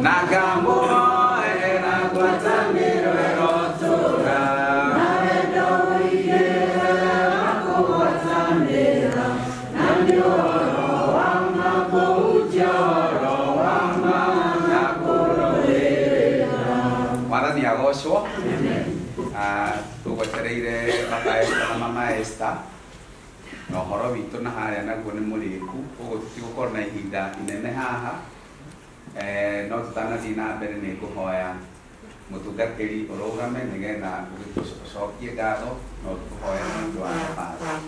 Nagamo Mwathani agocwo. Tugwetereire Papa Esther na Mama Esther. No horo witũ na harĩa naguo nĩ mũrĩku, ũguo tũtigũkorwo na ihinda inene haha. No tũtanathiĩ na mbere nĩ ngũhoya mũtungatĩri ũrũgame nĩgetha ũgĩtũcokie ngatho no tũhoya nĩ ũndũ wa thabarĩ.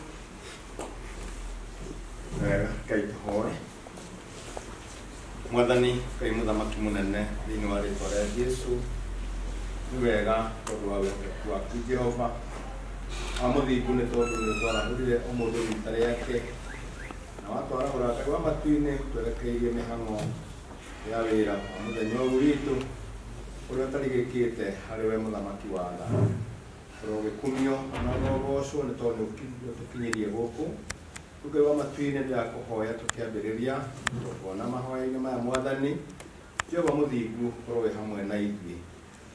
Ngai tũhoe. Mwathani Ngai mũthamaki mũnene thĩinĩ wa rĩĩtwa rĩa Jesũ, nĩ wega tondũ wa wendo waku Jehova wa mũthingu, nĩ tondũ nĩ twarahũrire o mũndũ rita rĩake na watwarahũra Ngai wa matu-inĩ twerekeirie mĩhang'o ya wĩra wa mũthenya ũyũ witũ ũrĩa ũtarigĩkĩte harĩ we mũthamaki wa tha. Korwo ũgĩkumio na ũgocwo nĩ tondũ nĩũtũkinyĩrie gũkũ. Ngai wa matu-inĩ ndĩrakũhoya tũkĩambĩrĩria kuona mahoya-inĩ maya Mwathani Jehova mũthingu, korwo wĩ hamwe na ithuĩ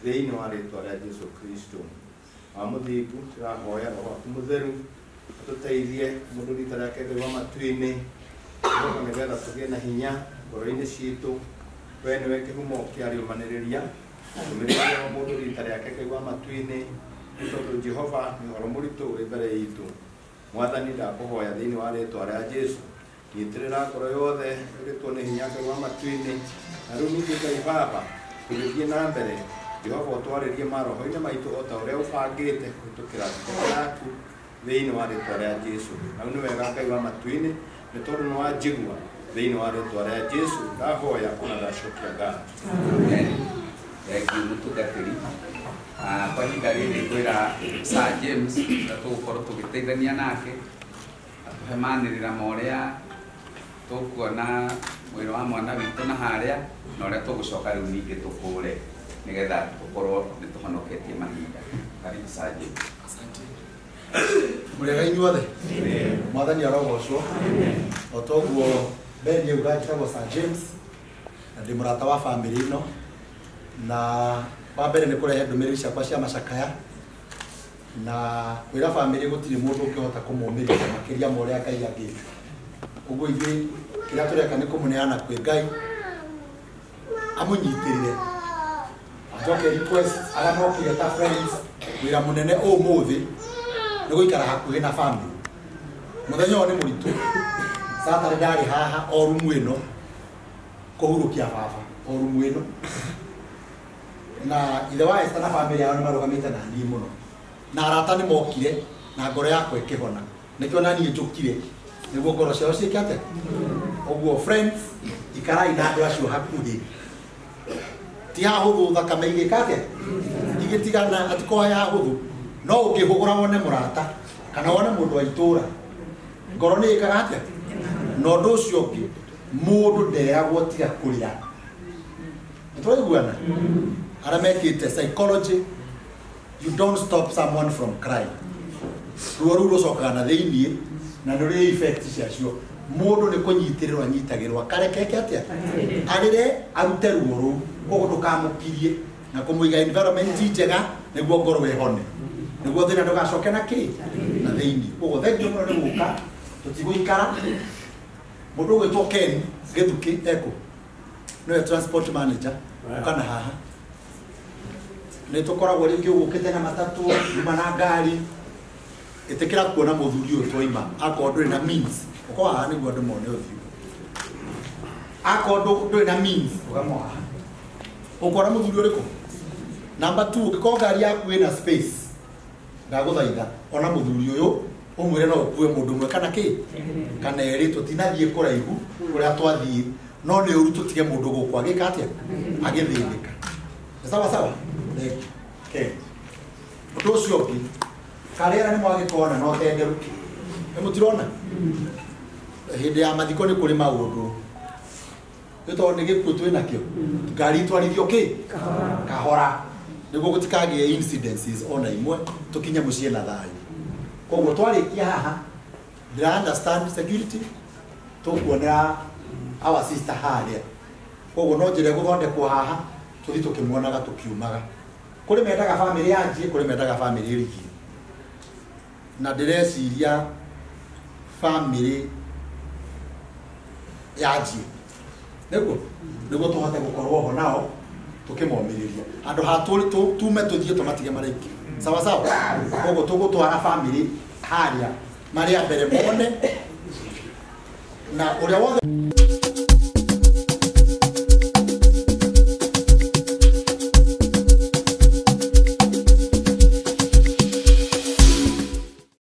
thĩinĩ wa rĩĩtwa rĩa Jesũ Kristo. Wa mũthingu tũrahoya Roho waku mũtheru atũteithie mũndũ rita rĩake Ngai wa matu-inĩ, nĩgetha tũgĩe na hinya ngoro-inĩ citũ. We nĩwe kĩhumo kĩa rĩũmanĩrĩria, tũmĩrĩria o mũndũ rita rĩake Ngai wa matu-inĩ, nĩ tondũ Jehova nĩ ũhoro mũritũ ũrĩ mbere itũ. Mwathani ndakũhoya thĩinĩ wa rĩĩtwa rĩa Jesũ, nyitĩrĩra ngoro yothe ĩrĩtwo nĩ hinya Ngai wa matu-inĩ, na rĩu ningĩ Ngai Baba tũgĩthiĩ na mbere Jehova ũtwarĩrie maroho-inĩ maitũ o ta ũrĩa ũbangĩte kũhĩtũkĩra ngoro yaku thĩinĩ wa rĩĩtwa rĩa Jesũ. Na nĩ wega Ngai wa matu-inĩ, nĩ tondũ nĩ wanjigua thĩinĩ wa rĩĩtwa rĩa Jesũ ndahoya ona ndacokia ngatho. Thengiũ mũtungatĩri. Kwa ihinda rĩrĩ ngwĩra Sir James ũrĩa tũgũkorwo tũgĩteithania nake atũhemanĩrĩra ũrĩa tũkuona mwĩrĩ wa mwana witũ na harĩa na ũrĩa tũgũcoka rĩu ningĩ tũkũre nĩgetha tũkorwo nĩ tũhonoketie mahinda. Karibu Sir James. Mũrĩega inyuothe? Mwathani arogocwo. O toguo Ben yauga njĩtagwo Sir James na ndĩ mũrata wa bamĩrĩ ĩno, na wa mbere nĩ kũrehe ndũmĩrĩri ciakwa cia macakaya na kwĩra bamĩrĩ gũtirĩ mũndũ ũngĩhota kũmũũmĩrĩria makĩria ma ũrĩa Ngai angĩka. Ũguo ithuĩ kĩrĩa tũreka nĩ kũmũneana kwĩ Ngai amũnyitĩrĩre, acoke request arĩa mokire ta friends wĩra mũnene ũmũthĩ nĩ gũikara hakuhĩ na bamĩrĩ. Mũthenya ũyũ nĩ mũritũ. Saturday ndarĩ haha o rumu ĩno kũhurũkia baba o rumu ĩno, na ithe wa Esther na bamĩrĩ yao nĩ marũgamĩte na niĩ mũno, na arata nĩ mokire na ngoro yakwa ĩkĩhona, nĩkĩo na niĩ njũkire nĩguo ngoro ciao ciĩke atĩa. Ũguo friends, ikarai na andũ acio hakuhĩ, ti hahũthũ thakame igĩka atĩa igĩtigana, atikoya hahũthũ. No ũngĩhũgũra wone mũrata kana wone mũndũ wa itũũra, ngoro nĩ ĩkaga atĩa. Na ũndũ ũcio ũngĩ, mũndũ nderagwo tiga kũrĩra. Nĩtwaiguana? Arĩa mekĩte psychology, you don't stop someone from crying. Ruo rũu rũcokaga na thĩiniĩ na nĩ rĩ effect ciacio. Mũndũ nĩ kũnyitĩrĩrwo anyitagĩrwo akarekeke atĩa arĩre arute ruo rũu, koguo ndũkamũkirie na kũmũiga environment njega nĩguo ngoro ĩhone, nĩguo thĩna ndũgacoke na kĩ na thĩiniĩ. Koguo thengiũ mũno nĩ gũka, tũtigũikara. Mũndũ ũgwĩtwo Ken Gĩthuki eko nĩwe transport manager ũkana haha. Nĩ tũkoragwo rĩngĩ ũgũkĩte na matatũ uma na ngari, ĩtĩkĩra kuona mũthuri ũyũ twaima akorwo ndũrĩ na means, ũkorwo haha nĩguo andũ mone ũthiũ. Akorwo ndũrĩ na means ũkamwo haha, ũkora mũthuri ũrĩkũ. Number 2, ũngĩkorwo ngari yaku ĩna space, ndagũthaitha ona mũthuri ũyũ ũmwĩre no ũkue mũndũ ũmwe kana kĩ kana erĩ, tũtinathiĩ kũraihu kũrĩa twathiĩ, no nĩ ũru tũtige mũndũ gũkũ agĩka atĩa agĩthĩnĩka. Sawa sawa. Okay. Ũndũ ũcio ũngĩ, karĩera nĩ mwagĩkona no tenderũ, nĩ mũtirona hĩndĩ ya mathiko nĩ kũrĩ maũndũ, nĩ tondũ nĩ gĩkuũ twĩ nakĩo, ngari itwarithio kĩ kahora nĩguo gũtikagĩe incidences ona imwe, tũkinye mũciĩ na thayũ. Koguo twarĩkia haha, ndĩra understand security, tũkuonera our sister harĩa. Koguo no njĩre gũthondekwo haha, tũthi tũkĩmuonaga tũkiumaga. Kũrĩ mendaga bamĩrĩ yanjie, kũrĩ mendaga bamĩrĩ ĩrigie. Na ndĩreciria bamĩrĩ yanjie nĩguo tũhote gũkorwo ho nao tukimomiriria andu ha tume tuthie tumatige maraiki sawa sawa kogo tugutwara family haria maria mbere mone na uria wothe